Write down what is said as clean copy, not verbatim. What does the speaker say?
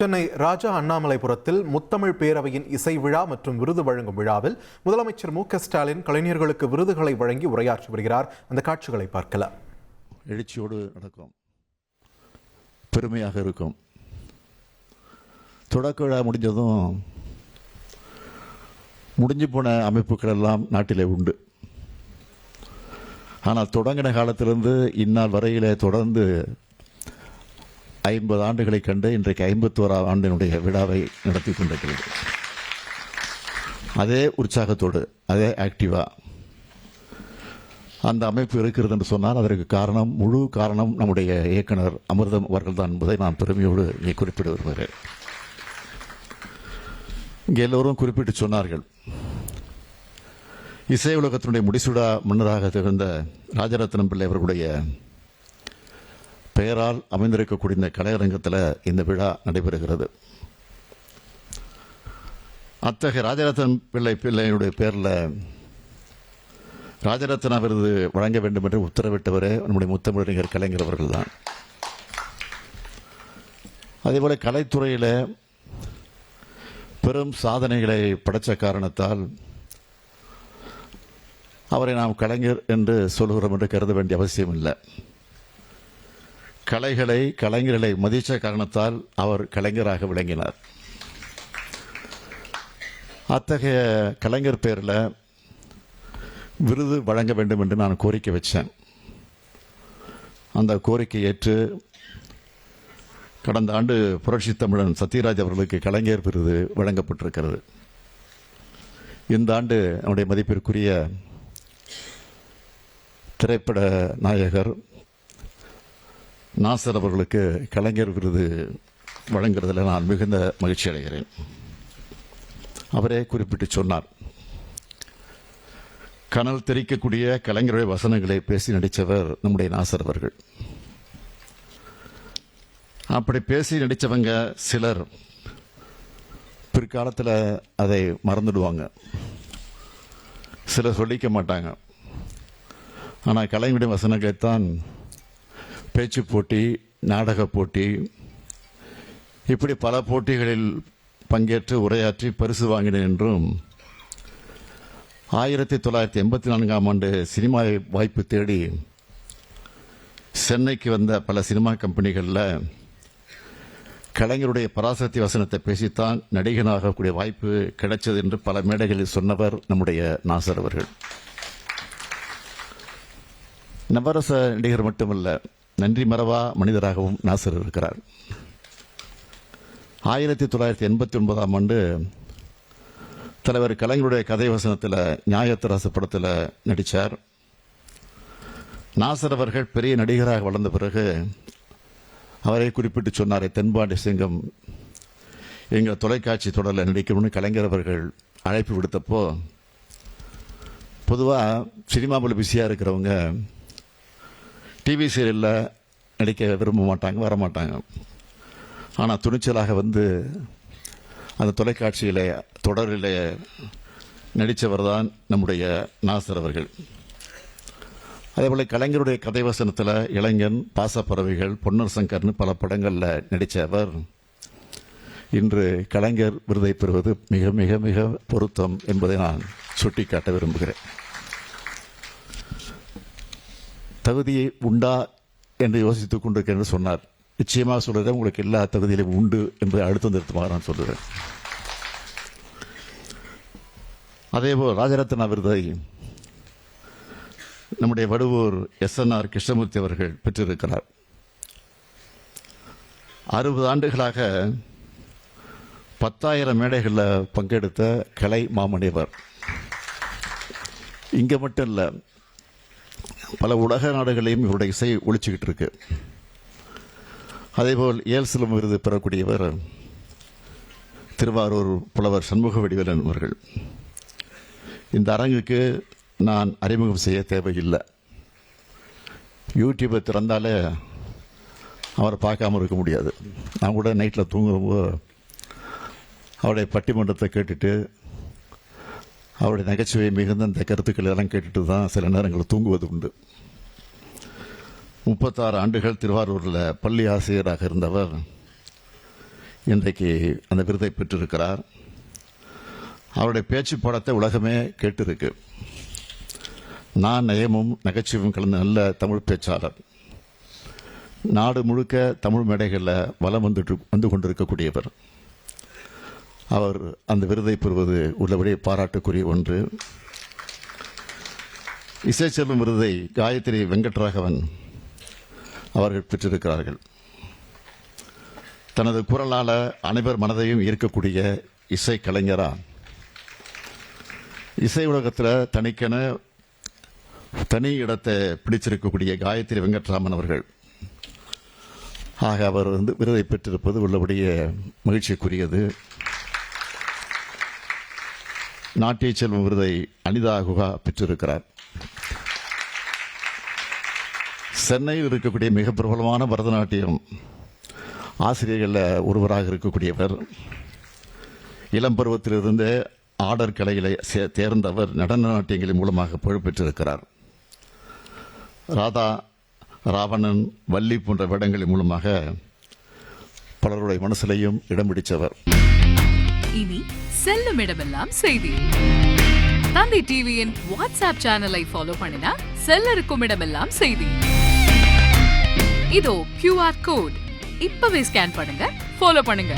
சென்னை ராஜா அண்ணாமலைபுரத்தில் முத்தமிழ் பேரவையின் இசை விழா மற்றும் விருது வழங்கும் விழாவில் முதலமைச்சர் மு.க.ஸ்டாலின் கலைஞர்களுக்கு விருதுகளை வழங்கி உரையாற்றி வருகிறார். அந்த காட்சிகளை பார்க்கலாம். எழுச்சியோடு நடக்கும், பெருமையாக இருக்கும். தொடக்க விழா முடிஞ்சதும் முடிஞ்சு போன அமைப்புகள் எல்லாம் நாட்டிலே உண்டு. ஆனால் தொடங்கின காலத்திலிருந்து இந்நாள் வரையிலே தொடர்ந்து 50 ஆண்டுகளை கண்டு இன்றைக்கு 51ஆம் ஆண்டினுடைய விழாவை நடத்தி கொண்டிருக்கிறது. அதே உற்சாகத்தோடு, அதே ஆக்டிவா அந்த அமைப்பு இருக்கிறது என்று சொன்னால் அதற்கு காரணம், முழு காரணம் நம்முடைய இயக்குனர் அமிர்தம் அவர்கள்தான் என்பதை நான் பெருமையோடு இங்கே குறிப்பிட விரும்புகிறேன். இங்கே எல்லோரும் குறிப்பிட்டு சொன்னார்கள். இசை உலகத்தினுடைய முடிசூடா மன்னராக திகழ்ந்த ராஜரத்னம் பிள்ளை அவர்களுடைய பெயரால் அமைந்திருக்கக்கூடிய இந்த கலையரங்கத்தில் இந்த விழா நடைபெறுகிறது. அத்தகைய ராஜரத்னம் பிள்ளையுடைய பேரில் ராஜரத்னா விருது வழங்க வேண்டும் என்று உத்தரவிட்டவரே நம்முடைய முத்தமிழறிஞர் கலைஞர் அவர்கள் தான். அதேபோல கலைத்துறையில் பெரும் சாதனைகளை படைத்த காரணத்தால் அவரை நாம் கலைஞர் என்று சொல்கிறோம் என்று கருத வேண்டிய அவசியம் இல்லை. கலைஞர்களை மதித்த காரணத்தால் அவர் கலைஞராக விளங்கினார். அத்தகைய கலைஞர் பேரில் விருது வழங்க வேண்டும் என்று நான் கோரிக்கை வச்சேன். அந்த கோரிக்கை ஏற்று கடந்த ஆண்டு புரட்சி தமிழன் சத்யராஜ் அவர்களுக்கு கலைஞர் விருது வழங்கப்பட்டிருக்கிறது. இந்த ஆண்டு நம்முடைய மதிப்பிற்குரிய திரைப்பட நாயகர் நாசர் அவர்களுக்கு கலைஞர் விருது வழங்குறதில் நான் மிகுந்த மகிழ்ச்சி அடைகிறேன். அவரே குறிப்பிட்டு சொன்னார், கனல் தெரிக்கக்கூடிய கலைஞருடைய வசனங்களை பேசி நடித்தவர் நம்முடைய நாசர் அவர்கள். அப்படி பேசி நடித்தவங்க சிலர் பிற்காலத்தில் அதை மறந்துடுவாங்க, சிலர் சொல்லிக்க மாட்டாங்க. ஆனால் கலைஞருடைய வசனங்களைத்தான் பேச்சு போட்டி, நாடக போட்டி, இப்படி பல போட்டிகளில் பங்கேற்று உரையாற்றி பரிசு வாங்கினேன் என்றும் 1984ஆம் ஆண்டு சினிமா வாய்ப்பு தேடி சென்னைக்கு வந்த பல சினிமா கம்பெனிகளில் கலைஞருடைய பராசக்தி வசனத்தை பேசித்தான் நடிகனாகக்கூடிய வாய்ப்பு கிடைச்சது என்று பல மேடைகளில் சொன்னவர் நம்முடைய நாசர் அவர்கள். நவரச நடிகர் மட்டுமல்ல, நன்றி மறவா மனிதராகவும் நாசர் இருக்கிறார். 1989ஆம் ஆண்டு தலைவர் கலைஞருடைய கதை வசனத்தில் நியாயத்தரசு படத்தில் நடித்தார். நாசர் அவர்கள் பெரிய நடிகராக வளர்ந்த பிறகு அவரை குறிப்பிட்டு சொன்னார், தென்பாண்டி சிங்கம் எங்கள் தொலைக்காட்சி தொடரில் நடிக்கணும்னு கலைஞர் அவர்கள் அழைப்பு விடுத்தப்போ, பொதுவாக சினிமாவில் பிஸியாக இருக்கிறவங்க டிவி சீரியலில் நடிக்க விரும்ப மாட்டாங்க, வரமாட்டாங்க. ஆனால் துணிச்சலாக வந்து அந்த தொலைக்காட்சியில் தொடரில் நடித்தவர் தான் நம்முடைய நாசர் அவர்கள். அதேபோல் கலைஞருடைய கதை வசனத்தில் இளைஞன், பாசப்பறவைகள், பொன்னர் சங்கர்னு பல படங்களில் நடித்தவர் இன்று கலைஞர் விருதை பெறுவது மிக மிக மிக பொருத்தம் என்பதை நான் சுட்டிக்காட்ட விரும்புகிறேன். தகுதி உண்டா என்று யோசித்துக் கொண்டிருக்கிறேன் என்று சொன்னார். நிச்சயமாக சொல்கிறேன், உங்களுக்கு எல்லா தகுதியிலும் உண்டு என்பதை அழுத்தம் திருத்தமாக நான் சொல்கிறேன். அதேபோல் ராஜரத்னா விருதை நம்முடைய வடுவூர் SNR கிருஷ்ணமூர்த்தி அவர்கள் பெற்றிருக்கிறார். 60 ஆண்டுகளாக 10,000 மேடைகளில் பங்கெடுத்த கலை மாமனிதர். இங்கே மட்டும் இல்லை, பல உலக நாடுகளையும் இவருடைய இசை ஒழிச்சுக்கிட்டு இருக்கு. அதேபோல் ஏல்சிலம் விருது பெறக்கூடியவர் திருவாரூர் புலவர் சண்முக வடிவேலன் அவர்கள். இந்த அரங்குக்கு நான் அறிமுகம் செய்ய தேவையில்லை. யூடியூப்பை திறந்தாலே அவரை பார்க்காம இருக்க முடியாது. நான் கூட நைட்டில் தூங்கும்போது அவருடைய பட்டிமன்றத்தை கேட்டுட்டு அவருடைய நகைச்சுவை மிகுந்த இந்த கருத்துக்கள் எல்லாம் கேட்டுட்டு தான் சில நேரங்களில் தூங்குவது உண்டு. 36 ஆண்டுகள் திருவாரூரில் பள்ளி ஆசிரியராக இருந்தவர் இன்றைக்கு அந்த விருதை பெற்றிருக்கிறார். அவருடைய பேச்சு பாடத்தை உலகமே கேட்டிருக்கு. நான் நயமும் நகைச்சுவையும் கலந்த நல்ல தமிழ் பேச்சாளர். நாடு முழுக்க தமிழ் மேடைகளில் வலம் வந்து கொண்டிருக்கக்கூடியவர். அவர் அந்த விருதை பெறுவது உள்ளபடியே பாராட்டுக்குரிய ஒன்று. இசைச்செல்வம் விருதை காயத்ரி வெங்கட்ராகவன் அவர்கள் பெற்றிருக்கிறார்கள். தனது குரலால் அனைவர் மனதையும் ஈர்க்கக்கூடிய இசை கலைஞரா இசை உலகத்தில் தனி இடத்தை பிடிச்சிருக்கக்கூடிய காயத்ரி வெங்கட்ராமன் அவர்கள் அவர் விருதை பெற்றிருப்பது உள்ளபடியே மகிழ்ச்சிக்குரியது. நாட்டிய செல்வம் விருதை அனிதா குஹா பெற்றிருக்கிறார். சென்னையில் இருக்கக்கூடிய மிக பிரபலமான பரதநாட்டியம் ஆசிரியர்களில் ஒருவராக இருக்கக்கூடியவர். இளம் பருவத்திலிருந்து ஆடர் கலைகளை தேர்ந்தவர். நடன நாட்டியங்களின் மூலமாக புகழ் பெற்றிருக்கிறார். ராதா, ராவணன், வள்ளி போன்ற வேடங்களின் மூலமாக பலருடைய மனசிலையும் இடம் பிடித்தவர். இனி செல்லும் இடமெல்லாம் செய்தி. தந்தை டிவியின் வாட்ஸ்அப் சேனலை ஃபாலோ பண்ணினா செல்ல இருக்கும் இடமெல்லாம் செய்தி. இதோ QR கோட் இப்பவே ஸ்கேன் பண்ணுங்க, ஃபாலோ பண்ணுங்க.